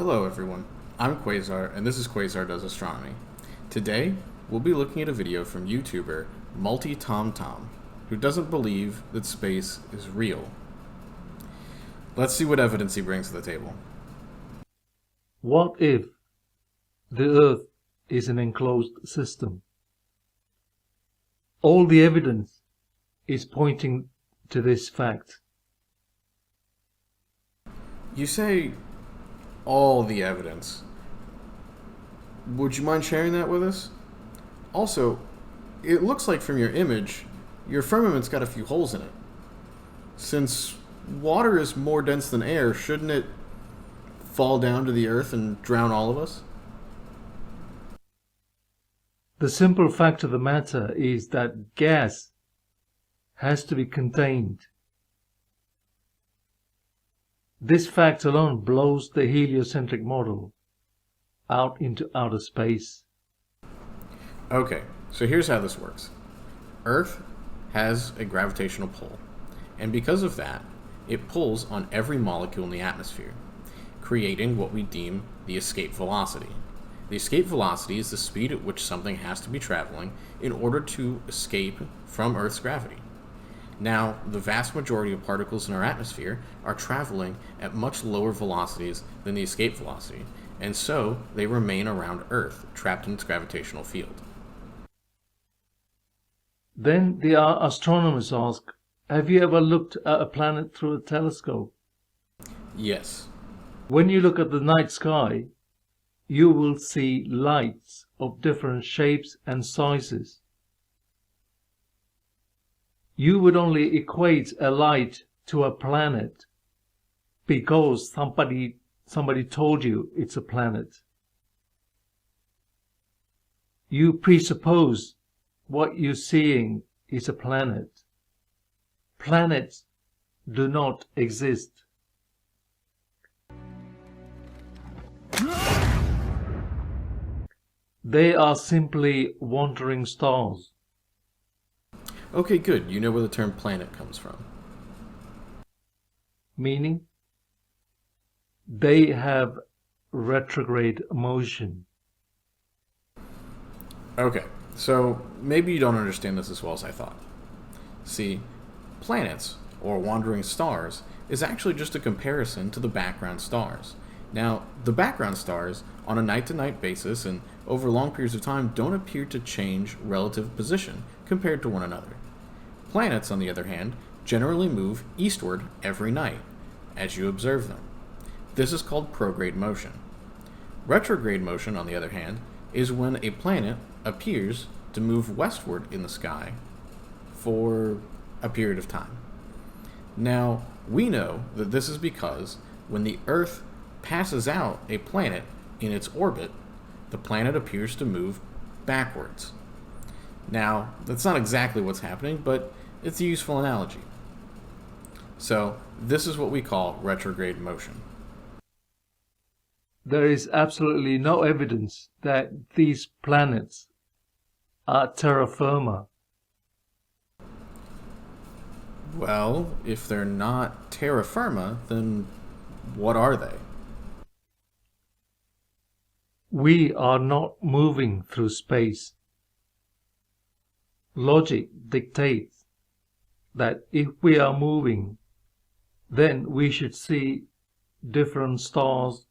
Hello everyone, I'm Quasar and this is Quasar Does Astronomy. Today, we'll be looking at a video from YouTuber Multi-Tom-Tom, who doesn't believe that space is real. Let's see what evidence he brings to the table. What if the Earth is an enclosed system? All the evidence is pointing to this fact. You say all the evidence. Would you mind sharing that with us? Also, it looks like from your image, your firmament's got a few holes in it. Since water is more dense than air, shouldn't it fall down to the Earth and drown all of us? The simple fact of the matter is that gas has to be contained. This fact alone blows the heliocentric model out into outer space. Okay, so here's how this works. Earth has a gravitational pull, and because of that, it pulls on every molecule in the atmosphere, creating what we deem the escape velocity. The escape velocity is the speed at which something has to be traveling in order to escape from Earth's gravity. Now, the vast majority of particles in our atmosphere are traveling at much lower velocities than the escape velocity, and so they remain around Earth, trapped in its gravitational field. Then the astronomers ask, have you ever looked at a planet through a telescope? Yes. When you look at the night sky, you will see lights of different shapes and sizes. You would only equate a light to a planet because somebody told you it's a planet. You presuppose what you're seeing is a planet. Planets do not exist. They are simply wandering stars. Okay, good. You know where the term planet comes from. Meaning, they have retrograde motion. Okay, so maybe you don't understand this as well as I thought. See, planets, or wandering stars, is actually just a comparison to the background stars. Now, the background stars, on a night-to-night basis and over long periods of time, don't appear to change relative position compared to one another. Planets, on the other hand, generally move eastward every night, as you observe them. This is called prograde motion. Retrograde motion, on the other hand, is when a planet appears to move westward in the sky for a period of time. Now, we know that this is because when the Earth passes out a planet in its orbit, the planet appears to move backwards. Now, that's not exactly what's happening, but it's a useful analogy. So, this is what we call retrograde motion. There is absolutely no evidence that these planets are terra firma. Well, if they're not terra firma, then what are they? We are not moving through space. Logic dictates that if we are moving, then we should see different stars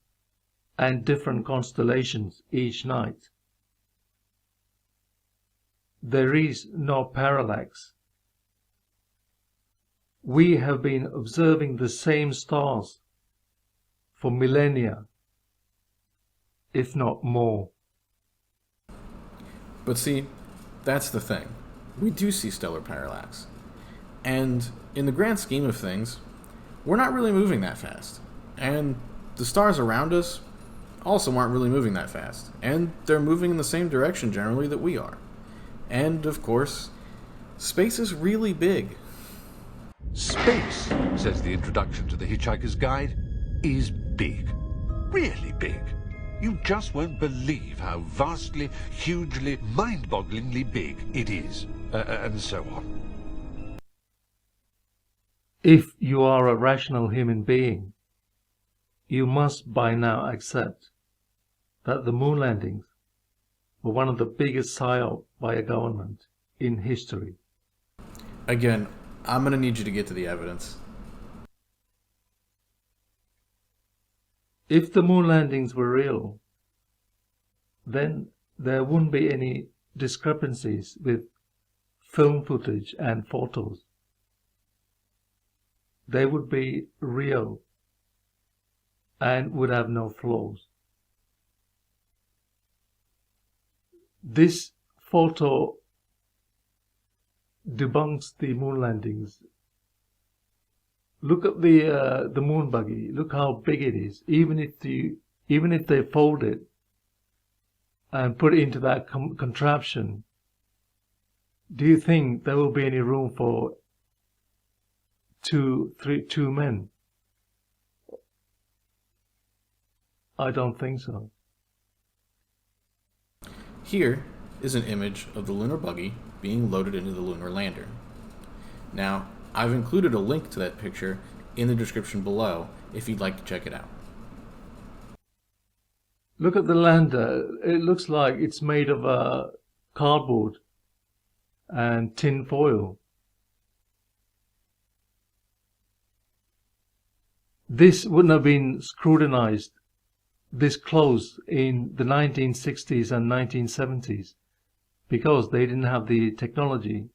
and different constellations each night. There is no parallax. We have been observing the same stars for millennia, if not more. But see, that's the thing. We do see stellar parallax. And in the grand scheme of things, we're not really moving that fast. And the stars around us also aren't really moving that fast. And they're moving in the same direction generally that we are. And, of course, space is really big. Space, says the introduction to The Hitchhiker's Guide, is big. Really big. You just won't believe how vastly, hugely, mind-bogglingly big it is. And so on. If you are a rational human being, you must by now accept that the moon landings were one of the biggest psyop by a government in history. Again, I'm going to need you to get to the evidence. If the moon landings were real, then there wouldn't be any discrepancies with film footage and photos. They would be real and would have no flaws. This photo debunks the moon landings. Look at the moon buggy. Look how big it is. Even if they fold it and put it into that contraption, do you think there will be any room for two men? I don't think so. Here is an image of the lunar buggy being loaded into the lunar lander. Now, I've included a link to that picture in the description below if you'd like to check it out. Look at the lander. It looks like it's made of cardboard and tin foil. This wouldn't have been scrutinized this close in the 1960s and 1970s because they didn't have the technology.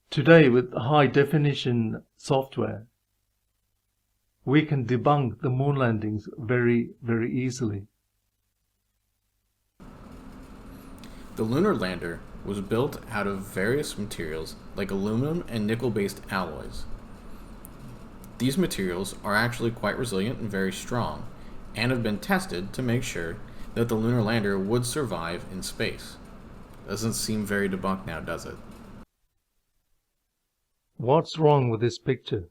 Today, with high definition software, we can debunk the moon landings very, very easily. The lunar lander was built out of various materials like aluminum and nickel-based alloys. These materials are actually quite resilient and very strong, and have been tested to make sure that the lunar lander would survive in space. Doesn't seem very debunked now, does it? What's wrong with this picture?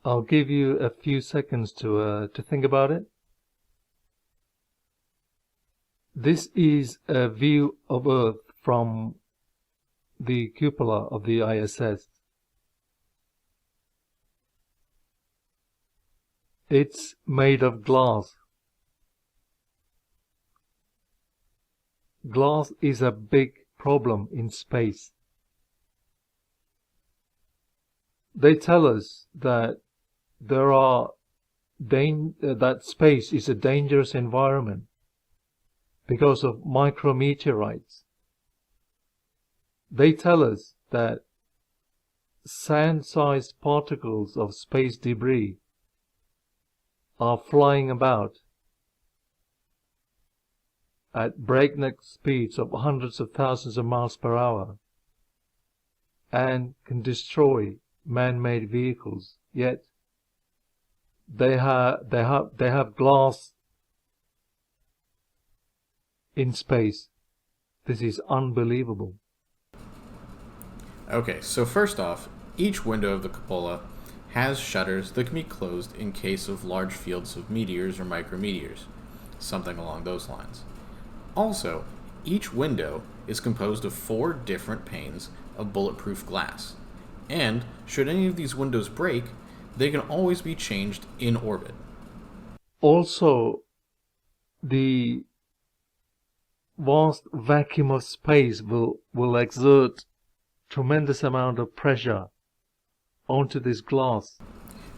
I'll give you a few seconds to think about it. This is a view of Earth from the cupola of the ISS. It's made of glass. Glass is a big problem in space. They tell us that that space is a dangerous environment because of micrometeorites. They tell us that sand-sized particles of space debris are flying about at breakneck speeds of hundreds of thousands of miles per hour and can destroy man-made vehicles. Yet they have glass in space. This is unbelievable. Okay, so first off, each window of the cupola has shutters that can be closed in case of large fields of meteors or micrometeors, something along those lines. Also, each window is composed of 4 different panes of bulletproof glass, and should any of these windows break, they can always be changed in orbit. Also, the vast vacuum of space will exert tremendous amount of pressure onto this glass.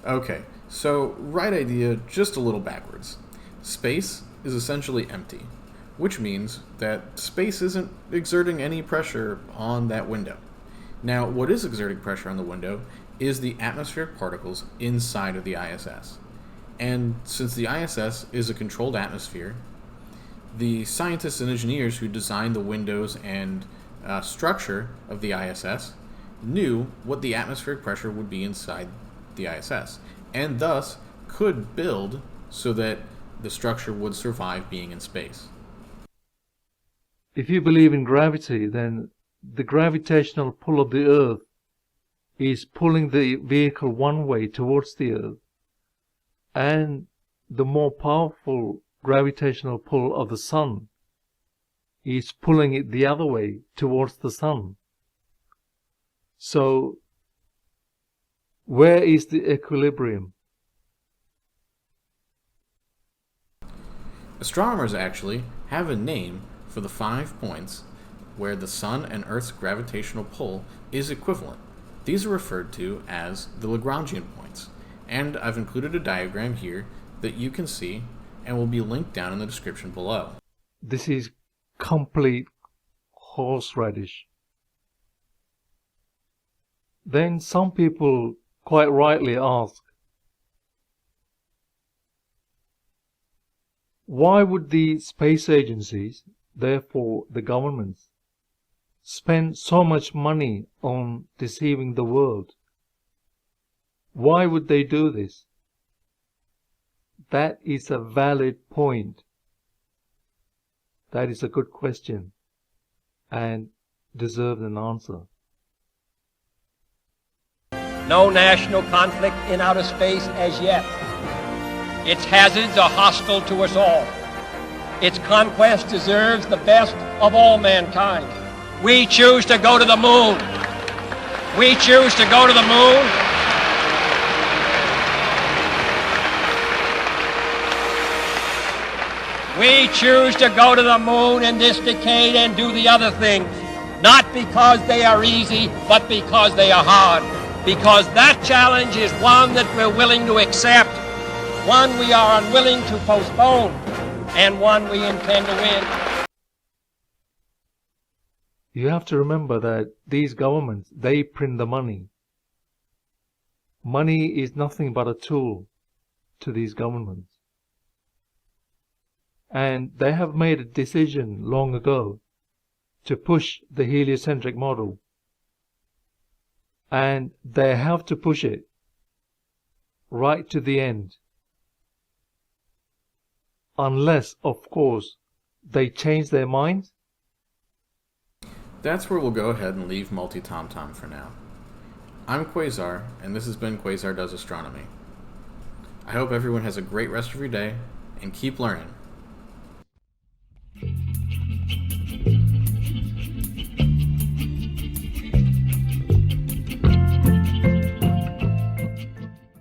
Okay, so right idea, just a little backwards. Space is essentially empty, which means that space isn't exerting any pressure on that window. Now, what is exerting pressure on the window is the atmospheric particles inside of the ISS. And since the ISS is a controlled atmosphere, the scientists and engineers who designed the windows and structure of the ISS knew what the atmospheric pressure would be inside the ISS, and thus could build so that the structure would survive being in space. If you believe in gravity, then the gravitational pull of the Earth is pulling the vehicle one way towards the Earth, and the more powerful gravitational pull of the Sun is pulling it the other way towards the Sun. So Where is the equilibrium? Astronomers actually have a name for the 5 points where the Sun and Earth's gravitational pull is equivalent. These are referred to as the Lagrangian points, and I've included a diagram here that you can see and will be linked down in the description below. This is complete horseradish. Then some people quite rightly ask, why would the space agencies, therefore the governments, spend so much money on deceiving the world? Why would they do this? That is a valid point. That is a good question and deserves an answer. No national conflict in outer space as yet. Its hazards are hostile to us all. Its conquest deserves the best of all mankind. We choose to go to the moon. We choose to go to the moon. We choose to go to the moon in this decade and do the other things, not because they are easy, but because they are hard. Because that challenge is one that we're willing to accept, one we are unwilling to postpone, and one we intend to win. You have to remember that these governments, they print the money. Money is nothing but a tool to these governments. And they have made a decision long ago to push the heliocentric model. And they have to push it right to the end. Unless, of course, they change their minds. That's where we'll go ahead and leave multi-tom-tom for now. I'm Quasar, and this has been Quasar Does Astronomy. I hope everyone has a great rest of your day, and keep learning.